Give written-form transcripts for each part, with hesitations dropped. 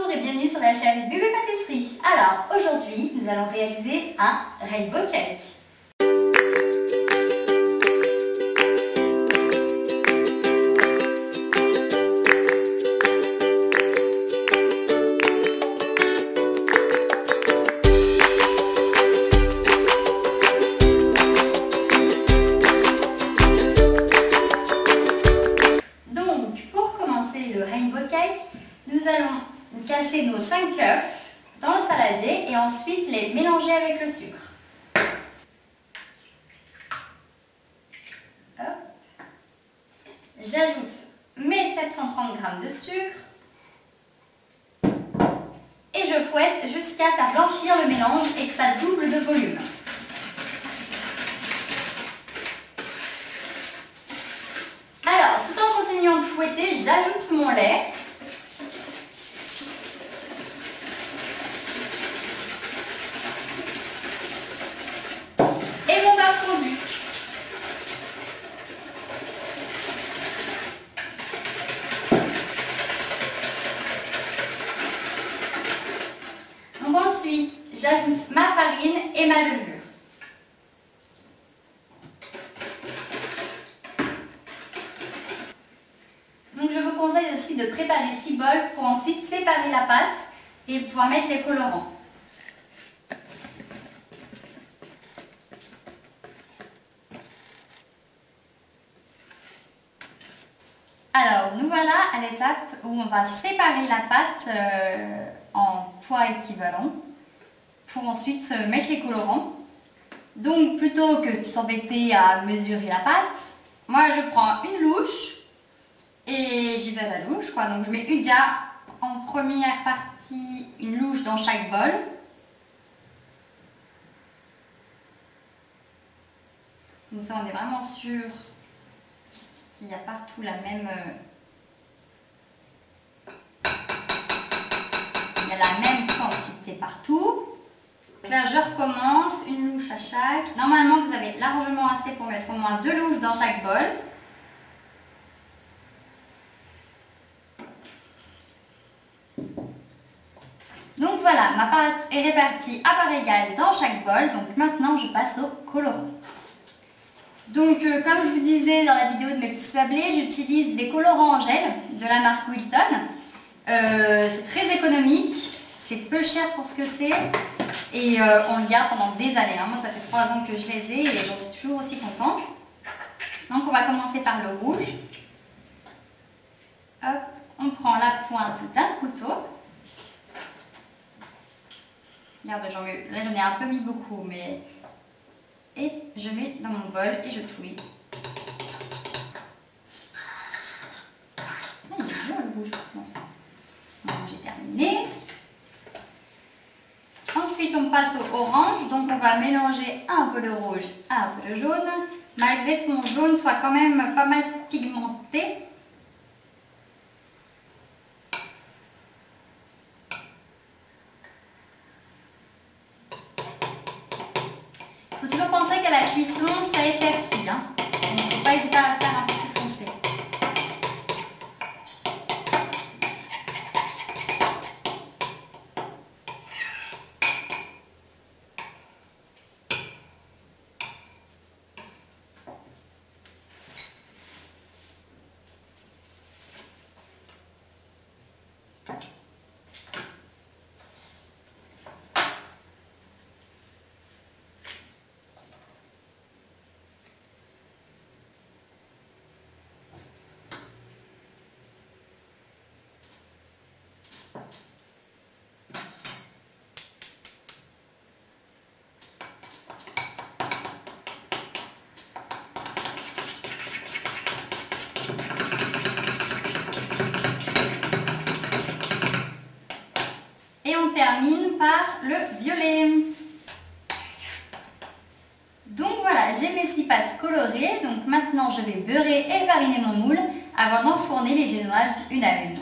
Bonjour et bienvenue sur la chaîne Bébé Pâtisserie. Alors aujourd'hui nous allons réaliser un rainbow cake. Donc pour commencer le rainbow cake, nous allons casser nos 5 œufs dans le saladier et ensuite les mélanger avec le sucre. J'ajoute mes 430 g de sucre et je fouette jusqu'à faire blanchir le mélange et que ça double de volume. Alors, tout en continuant de fouetter, j'ajoute mon lait. Et mon beurre fondu. Donc ensuite, j'ajoute ma farine et ma levure. Donc je vous conseille aussi de préparer 6 bols pour ensuite séparer la pâte et pouvoir mettre les colorants. Alors, nous voilà à l'étape où on va séparer la pâte en poids équivalents pour ensuite mettre les colorants. Donc, plutôt que de s'embêter à mesurer la pâte, moi je prends une louche et j'y vais à la louche, quoi. Donc, je mets déjà en première partie une louche dans chaque bol. Comme ça, on est vraiment sûr qu'il y a partout la même quantité partout. Là je recommence, une louche à chaque. Normalement vous avez largement assez pour mettre au moins 2 louches dans chaque bol. Donc voilà, ma pâte est répartie à part égale dans chaque bol. Donc maintenant je passe au colorant. Donc comme je vous disais dans la vidéo de mes petits sablés, j'utilise des colorants en gel de la marque Wilton. C'est très économique, c'est peu cher pour ce que c'est et on le garde pendant des années. Hein. Moi ça fait 3 ans que je les ai et j'en suis toujours aussi contente. Donc on va commencer par le rouge. Hop, on prend la pointe d'un couteau. Regarde, là j'en ai un peu mis beaucoup, mais... Et je mets dans mon bol et je touille. Ah, il est dur le rouge. Bon, j'ai terminé. Ensuite, on passe au orange. Donc, on va mélanger un peu de rouge, un peu de jaune. Malgré que mon jaune soit quand même pas mal pigmenté. Il faut toujours penser qu'à la cuisson, ça éclaircit. Hein. Donc, il ne faut pas hésiter à la faire un peu plus foncé. Et on termine par le violet. Donc voilà, j'ai mes 6 pâtes colorées. Donc maintenant, je vais beurrer et fariner mon moule avant d'enfourner les génoises une à une.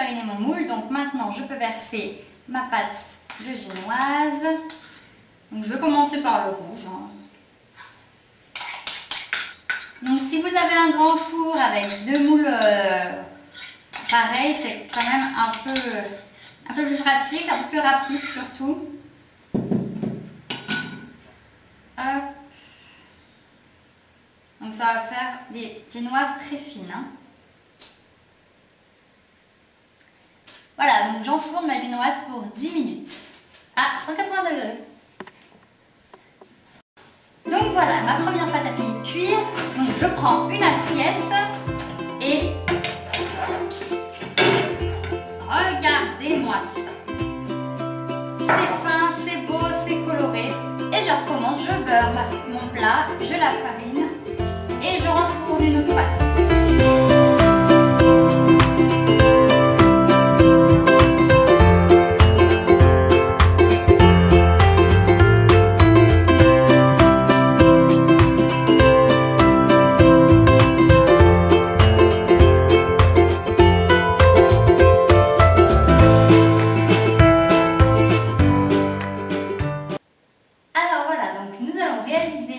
fariné mon moule, donc maintenant je peux verser ma pâte de génoise. Donc je vais commencer par le rouge. Donc si vous avez un grand four avec 2 moules pareils, c'est quand même un peu plus pratique, un peu plus rapide surtout. Hop. Donc ça va faire des génoises très fines. Voilà, donc j'enfourne ma génoise pour 10 minutes à 180 degrés. Donc voilà, ma première pâte a fini de cuire. Donc je prends une assiette et regardez-moi ça. C'est fin, c'est beau, c'est coloré. Et je recommence, je beurre mon plat, je la farine et je renfourne une autre pâte.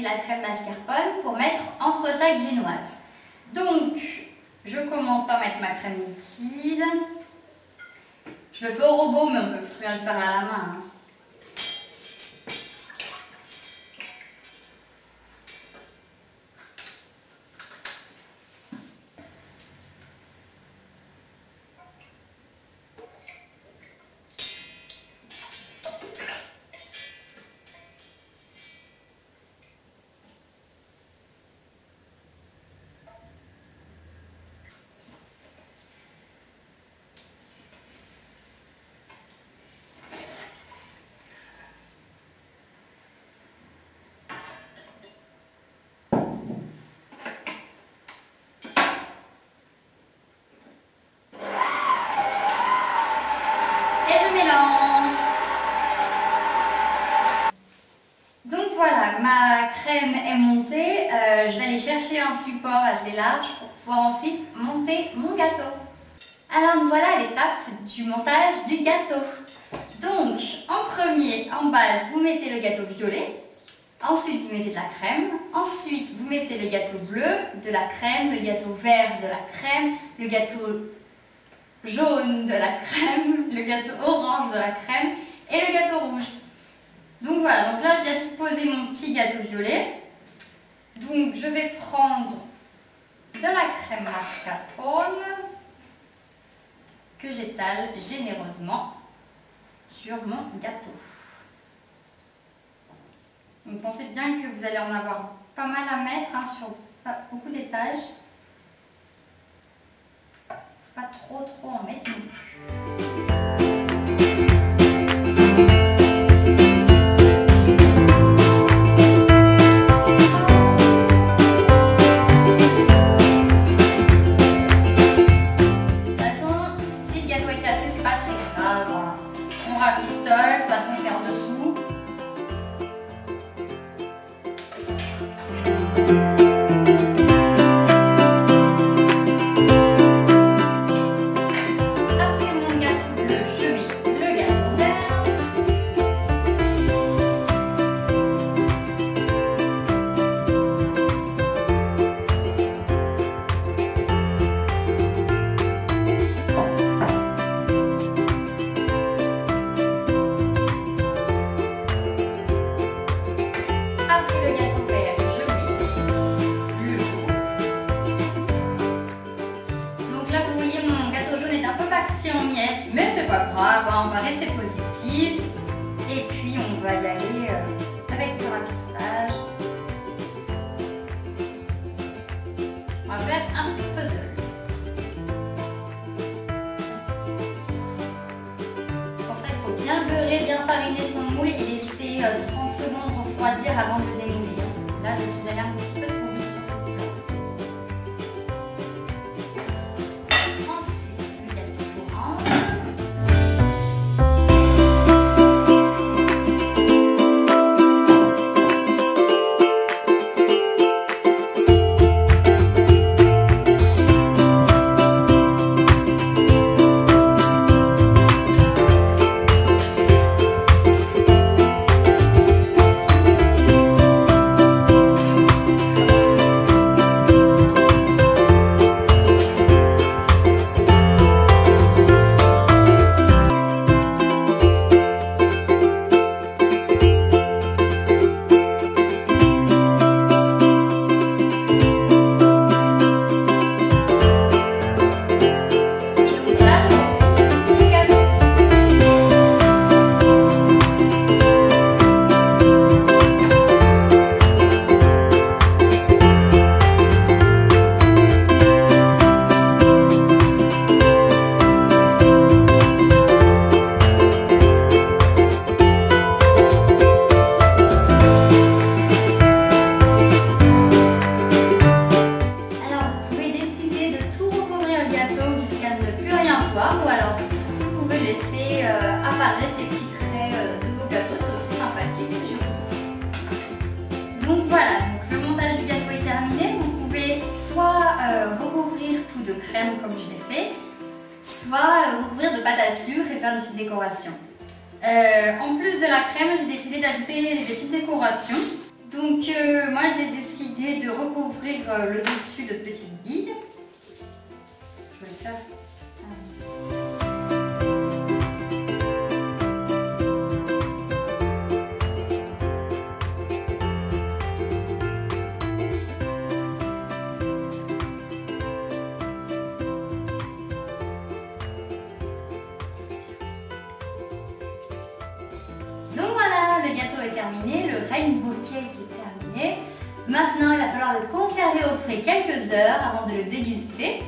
La crème mascarpone pour mettre entre chaque génoise. Donc, je commence par mettre ma crème liquide. Je le fais au robot, mais on peut très bien le faire à la main. Donc voilà, ma crème est montée. Je vais aller chercher un support assez large pour pouvoir ensuite monter mon gâteau. Alors voilà l'étape du montage du gâteau. Donc en premier, en base, vous mettez le gâteau violet. Ensuite, vous mettez de la crème. Ensuite, vous mettez le gâteau bleu, de la crème, le gâteau vert, de la crème, le gâteau jaune, de la crème, le gâteau orange, de la crème et le gâteau rouge. Donc voilà, donc là j'ai disposé mon petit gâteau violet. Donc je vais prendre de la crème mascarpone que j'étale généreusement sur mon gâteau. Donc pensez bien que vous allez en avoir pas mal à mettre sur beaucoup d'étages. Faut pas trop en mettre non plus. Mais c'est pas grave, on va rester positif et puis on va y aller avec le rapissage. On va faire un puzzle. Pour ça, il faut bien beurrer, bien fariner son moule et laisser 30 secondes refroidir avant de le démouler. Là, je suis allée un petit peu trop vite sur ce plat. voilà, donc le montage du gâteau est terminé. Vous pouvez soit recouvrir tout de crème comme je l'ai fait, soit recouvrir de pâte à sucre et faire une petite décoration. En plus de la crème, j'ai décidé d'ajouter des petites décorations. Donc moi j'ai décidé de recouvrir le dessus de petites billes. Je vais le faire. Donc voilà, le gâteau est terminé, le rainbow cake est terminé. Maintenant, il va falloir le conserver au frais quelques heures avant de le déguster.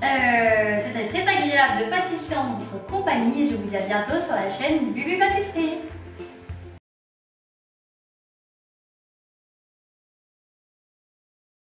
C'était très agréable de pâtisser en votre compagnie et je vous dis à bientôt sur la chaîne Bubu Pâtisserie.